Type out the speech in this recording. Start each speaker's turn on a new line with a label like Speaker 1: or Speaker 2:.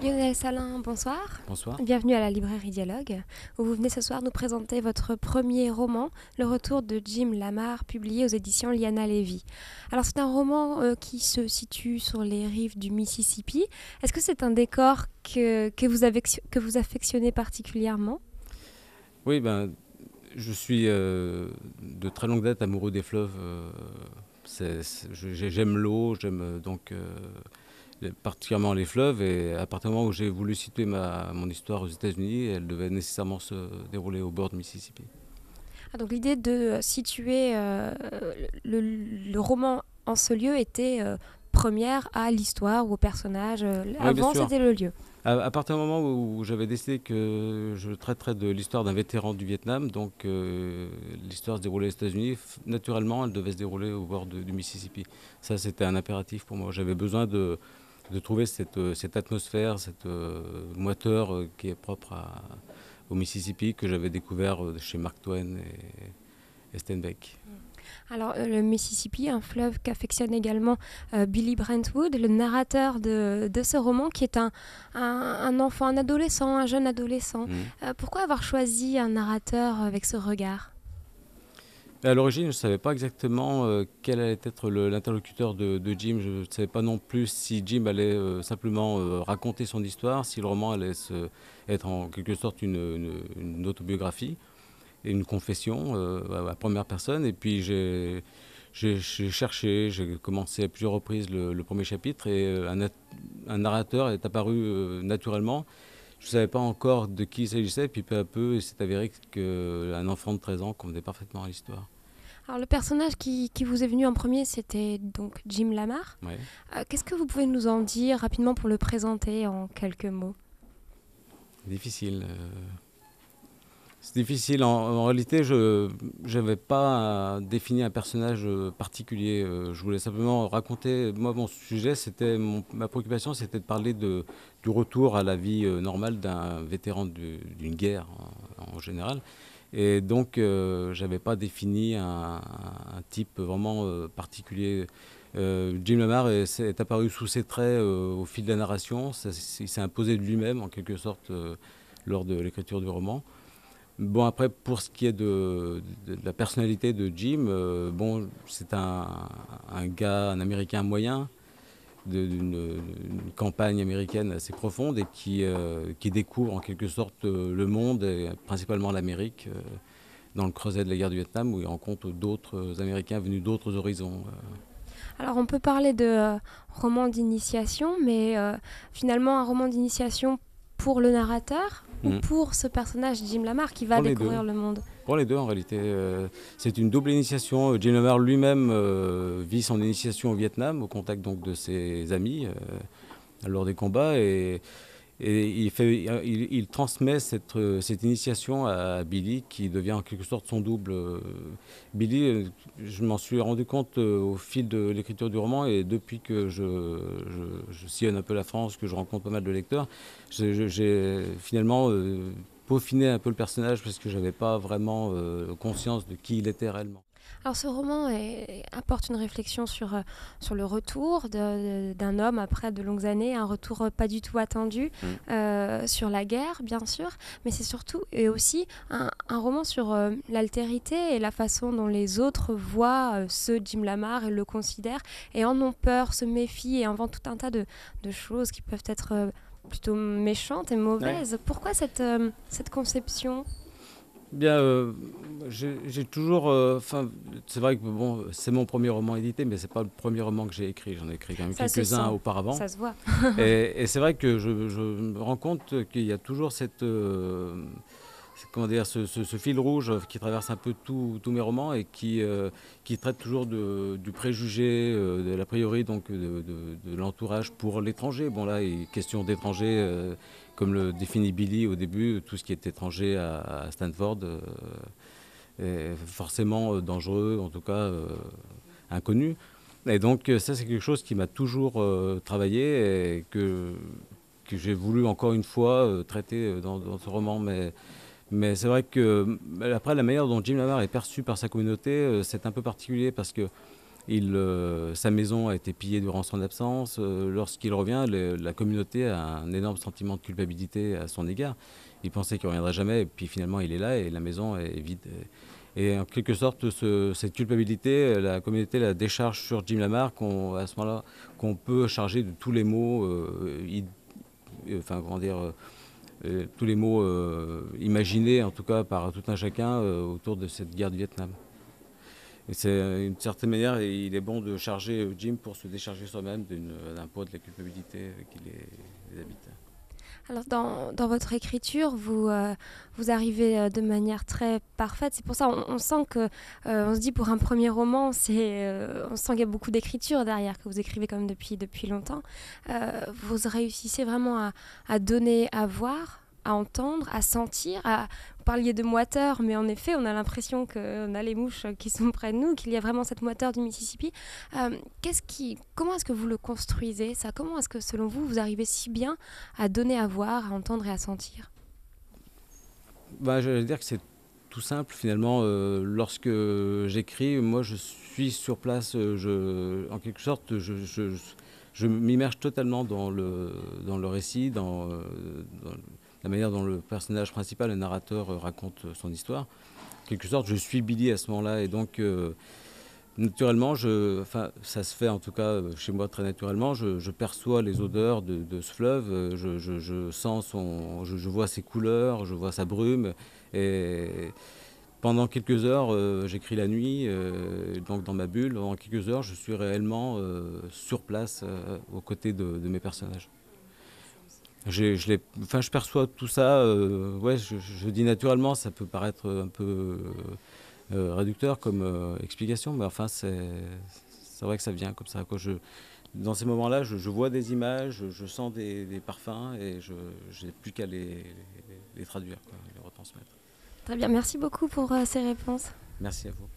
Speaker 1: Lionel Salin, bonsoir.
Speaker 2: Bonsoir.
Speaker 1: Bienvenue à la librairie Dialogue, où vous venez ce soir nous présenter votre premier roman, Le Retour de Jim Lamar, publié aux éditions Liana Levy. Alors c'est un roman qui se situe sur les rives du Mississippi. Est-ce que c'est un décor que vous affectionnez particulièrement ?
Speaker 2: Oui, je suis de très longue date amoureux des fleuves. J'aime l'eau, j'aime particulièrement les fleuves. Et à partir du moment où j'ai voulu situer mon histoire aux États-Unis, elle devait nécessairement se dérouler au bord du Mississippi.
Speaker 1: Donc l'idée de situer le roman en ce lieu était première à l'histoire ou au personnage. Avant, c'était le lieu.
Speaker 2: À partir du moment où j'avais décidé que je traiterais de l'histoire d'un vétéran du Vietnam, donc l'histoire se déroulait aux États-Unis, naturellement elle devait se dérouler au bord du Mississippi. Ça, c'était un impératif pour moi. J'avais besoin de trouver cette atmosphère, cette moiteur qui est propre au Mississippi, que j'avais découvert chez Mark Twain et Steinbeck.
Speaker 1: Alors, le Mississippi, un fleuve qu'affectionne également Billy Brentwood, le narrateur de ce roman, qui est un enfant, un jeune adolescent. Pourquoi avoir choisi un narrateur avec ce regard ?
Speaker 2: À l'origine, je ne savais pas exactement quel allait être l'interlocuteur de Jim. Je ne savais pas non plus si Jim allait simplement raconter son histoire, si le roman allait être en quelque sorte une autobiographie et une confession à première personne. Et puis j'ai cherché, j'ai commencé à plusieurs reprises le premier chapitre et un narrateur est apparu naturellement. Je ne savais pas encore de qui il s'agissait, puis peu à peu, il s'est avéré qu'un enfant de 13 ans convenait parfaitement à l'histoire.
Speaker 1: Alors le personnage qui vous est venu en premier, c'était donc Jim Lamar.
Speaker 2: Ouais.
Speaker 1: Qu'est-ce que vous pouvez nous en dire rapidement pour le présenter en quelques mots ?
Speaker 2: Difficile. C'est difficile. En réalité, je n'avais pas défini un personnage particulier. Je voulais simplement raconter. Moi, mon sujet, ma préoccupation, c'était de parler du retour à la vie normale d'un vétéran d'une guerre en général. Et donc, je n'avais pas défini un type vraiment particulier. Jim Lamar est apparu sous ses traits au fil de la narration. Il s'est imposé de lui-même, en quelque sorte, lors de l'écriture du roman. Bon, après, pour ce qui est de la personnalité de Jim, c'est un gars, un Américain moyen, d'une campagne américaine assez profonde et qui découvre en quelque sorte le monde, et principalement l'Amérique, dans le creuset de la guerre du Vietnam, où il rencontre d'autres Américains venus d'autres horizons.
Speaker 1: Alors on peut parler de roman d'initiation, mais finalement un roman d'initiation pour le narrateur ou pour ce personnage Jim Lamar qui va découvrir le monde ?
Speaker 2: Pour les deux, en réalité. C'est une double initiation. Jim Lamar lui-même vit son initiation au Vietnam, au contact donc de ses amis lors des combats. Et il transmet cette initiation à Billy, qui devient en quelque sorte son double. Billy, je m'en suis rendu compte au fil de l'écriture du roman, et depuis que je sillonne un peu la France, que je rencontre pas mal de lecteurs, j'ai finalement peaufiné un peu le personnage, parce que je n'avais pas vraiment conscience de qui il était réellement.
Speaker 1: Alors ce roman apporte une réflexion sur le retour d'un homme après de longues années, un retour pas du tout attendu sur la guerre, bien sûr, mais c'est surtout et aussi un roman sur l'altérité et la façon dont les autres voient ce Jim Lamar et le considèrent et en ont peur, se méfient et inventent tout un tas de choses qui peuvent être plutôt méchantes et mauvaises. Ouais. Pourquoi cette conception ?
Speaker 2: Bien, j'ai toujours... c'est vrai que c'est mon premier roman édité, mais c'est pas le premier roman que j'ai écrit. J'en ai écrit quand même quelques-uns auparavant.
Speaker 1: Ça se voit.
Speaker 2: et c'est vrai que je me rends compte qu'il y a toujours ce fil rouge qui traverse un peu tous mes romans et qui traite toujours du préjugé, de l'a priori, donc de l'entourage pour l'étranger. Bon, là, il est question d'étranger, comme le définit Billy au début, tout ce qui est étranger à Stanford est forcément dangereux, en tout cas inconnu. Et donc ça, c'est quelque chose qui m'a toujours travaillé et que que j'ai voulu encore une fois traiter dans ce roman. Mais c'est vrai que après, la manière dont Jim Lamar est perçu par sa communauté, c'est un peu particulier parce que sa maison a été pillée durant son absence. Lorsqu'il revient, la communauté a un énorme sentiment de culpabilité à son égard. Il pensait qu'il ne reviendrait jamais, et puis finalement il est là et la maison est vide. Et en quelque sorte, cette culpabilité, la communauté la décharge sur Jim Lamar, à ce moment-là, qu'on peut charger de tous les maux, enfin comment dire, tous les maux imaginés, en tout cas par tout un chacun, autour de cette guerre du Vietnam. Et c'est d'une certaine manière, il est bon de charger Jim pour se décharger soi-même d'un poids de la culpabilité qui les habite.
Speaker 1: Alors dans votre écriture, vous arrivez de manière très parfaite. C'est pour ça on sent que, on se dit pour un premier roman, on sent qu'il y a beaucoup d'écriture derrière, que vous écrivez comme depuis longtemps. Vous réussissez vraiment à donner à voir, à entendre, à sentir. Vous parliez de moiteur, mais en effet, on a l'impression qu'on a les mouches qui sont près de nous, qu'il y a vraiment cette moiteur du Mississippi. Comment est-ce que vous le construisez, ça? Comment est-ce que, selon vous, vous arrivez si bien à donner à voir, à entendre et à sentir?
Speaker 2: Je vais dire que c'est tout simple, finalement. Lorsque j'écris, moi, je suis sur place. En quelque sorte, je m'immerge totalement dans le récit, dans la manière dont le personnage principal, le narrateur, raconte son histoire. En quelque sorte, je suis Billy à ce moment-là. Et donc, naturellement, ça se fait en tout cas chez moi très naturellement, je perçois les odeurs de ce fleuve, je sens je vois ses couleurs, je vois sa brume. Et pendant quelques heures, j'écris la nuit, donc dans ma bulle. Pendant quelques heures, je suis réellement sur place, aux côtés de mes personnages. Je perçois tout ça, ouais, je dis naturellement, ça peut paraître un peu réducteur comme explication, mais enfin, c'est vrai que ça vient comme ça, quoi. Dans ces moments-là, je vois des images, je sens des parfums, et je n'ai plus qu'à les traduire, quoi, les retransmettre.
Speaker 1: Très bien, merci beaucoup pour ces réponses.
Speaker 2: Merci à vous.